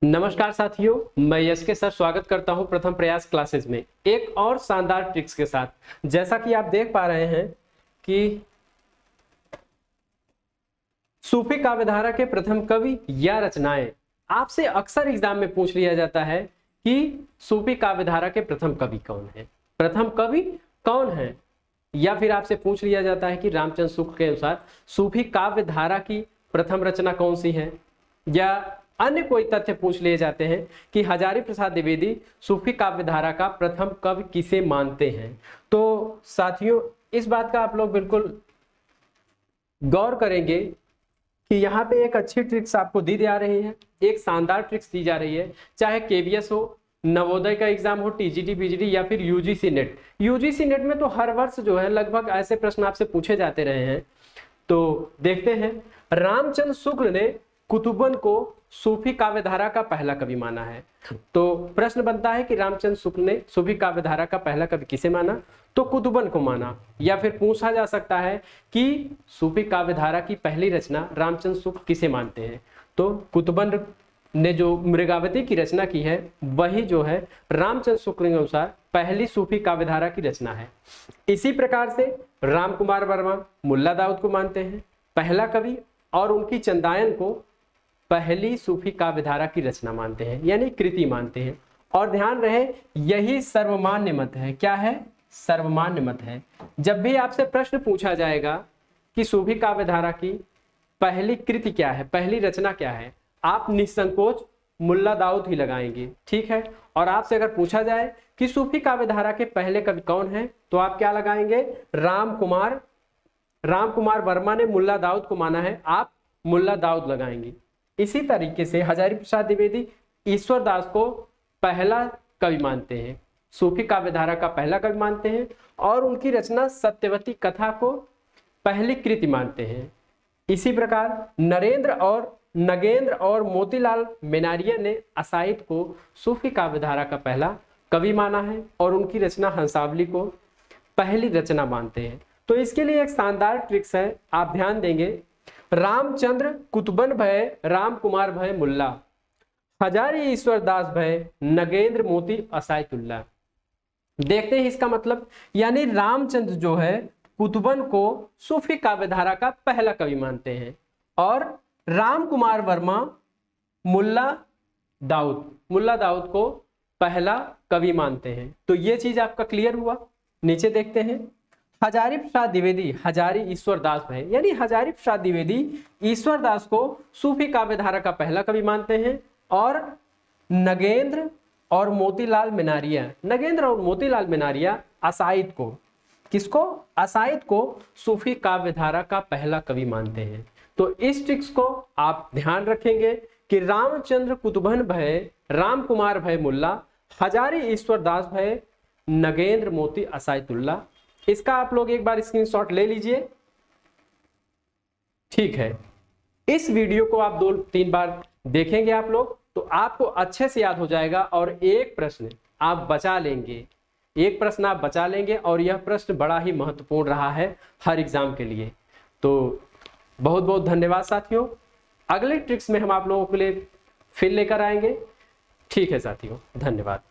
नमस्कार साथियों, मैं यश के सर स्वागत करता हूं प्रथम प्रयास क्लासेस में एक और शानदार ट्रिक्स के साथ। जैसा कि आप देख पा रहे हैं कि सूफी काव्यधारा के प्रथम कवि या रचनाएं आपसे अक्सर एग्जाम में पूछ लिया जाता है कि सूफी काव्यधारा के प्रथम कवि कौन है, प्रथम कवि कौन है, या फिर आपसे पूछ लिया जाता है कि रामचंद्र शुक्ल के अनुसार सूफी काव्यधारा की प्रथम रचना कौन सी है, या अन्य कोई तथ्य पूछ लिए जाते हैं कि हजारी प्रसाद द्विवेदी सूफी काव्यधारा का प्रथम कवि किसे मानते हैं। तो साथियों, इस बात का आप लोग बिल्कुल गौर करेंगे कि यहाँ पे एक अच्छी ट्रिक्स आपको दी जा रही है, एक शानदार ट्रिक्स दी जा रही है। चाहे केवीएस हो, नवोदय का एग्जाम हो, टीजीटी पीजीटी या फिर यूजीसी नेट। यूजीसी नेट में तो हर वर्ष जो है लगभग ऐसे प्रश्न आपसे पूछे जाते रहे हैं। तो देखते हैं, रामचंद्र शुक्ल ने कुतुबन को सूफी काव्यधारा का पहला कवि माना है। तो प्रश्न बनता है कि रामचंद्र शुक्ल ने सूफी काव्यधारा का पहला कवि किसे माना, तो कुतुबन को माना। या फिर पूछा जा सकता है कि सूफी काव्यधारा की पहली रचना रामचंद्र शुक्ल किसे मानते हैं, तो कुतुबन ने जो मृगावती की रचना की है वही जो है रामचंद्र शुक्ल के अनुसार पहली सूफी काव्यधारा की रचना है। इसी प्रकार से राम कुमार वर्मा मुल्ला दाऊद को मानते हैं पहला कवि, और उनकी चंदायन को पहली सूफी काव्यधारा की रचना मानते हैं, यानी कृति मानते हैं। और ध्यान रहे, यही सर्वमान्य मत है। क्या है? सर्वमान्य मत है। जब भी आपसे प्रश्न पूछा जाएगा कि सूफी काव्यधारा की पहली कृति क्या है, पहली रचना क्या है, आप निसंकोच मुल्ला दाऊद ही लगाएंगे, ठीक है। और आपसे अगर पूछा जाए कि सूफी काव्यधारा के पहले कवि कौन है, तो आप क्या लगाएंगे? राम कुमार वर्मा ने मुल्ला दाऊद को माना है, आप मुल्ला दाऊद लगाएंगे। इसी तरीके से हजारी प्रसाद द्विवेदी ईश्वर दास को पहला कवि मानते हैं, सूफी काव्यधारा का पहला कवि मानते हैं, और उनकी रचना सत्यवती कथा को पहली कृति मानते हैं। इसी प्रकार नगेंद्र और मोतीलाल मेनारिया ने असाइद को सूफी काव्यधारा का पहला कवि माना है, और उनकी रचना हंसावली को पहली रचना मानते हैं। तो इसके लिए एक शानदार ट्रिक्स है, आप ध्यान देंगे। रामचंद्र कुतुबन भय राम कुमार भय मुल्ला, हजारी ईश्वर दास भय नगेंद्र मोती असायतुल्ला। देखते हैं इसका मतलब, यानी रामचंद्र जो है कुतुबन को सूफी काव्यधारा का पहला कवि मानते हैं, और राम कुमार वर्मा मुल्ला दाऊद को पहला कवि मानते हैं। तो ये चीज आपका क्लियर हुआ। नीचे देखते हैं, हजारी प्रसाद द्विवेदी हजारी ईश्वर दास भय, यानी हजारी प्रसाद द्विवेदी ईश्वर दास को सूफी काव्यधारा का पहला कवि मानते हैं, और नगेंद्र और मोतीलाल मेनारिया असाइद को, किसको? असाइद को सूफी काव्यधारा का पहला कवि मानते हैं। तो इस ट्रिक्स को आप ध्यान रखेंगे कि रामचंद्र कुतुबन भय राम कुमार भय मुल्ला, हजारी ईश्वर दास भय नगेंद्र मोती असायतुल्ला। इसका आप लोग एक बार स्क्रीनशॉट ले लीजिए, ठीक है। इस वीडियो को आप 2-3 बार देखेंगे आप लोग, तो आपको अच्छे से याद हो जाएगा, और एक प्रश्न आप बचा लेंगे, और यह प्रश्न बड़ा ही महत्वपूर्ण रहा है हर एग्जाम के लिए। तो बहुत बहुत धन्यवाद साथियों। अगले ट्रिक्स में हम आप लोगों के लिए फिर लेकर आएंगे। ठीक है साथियों, धन्यवाद।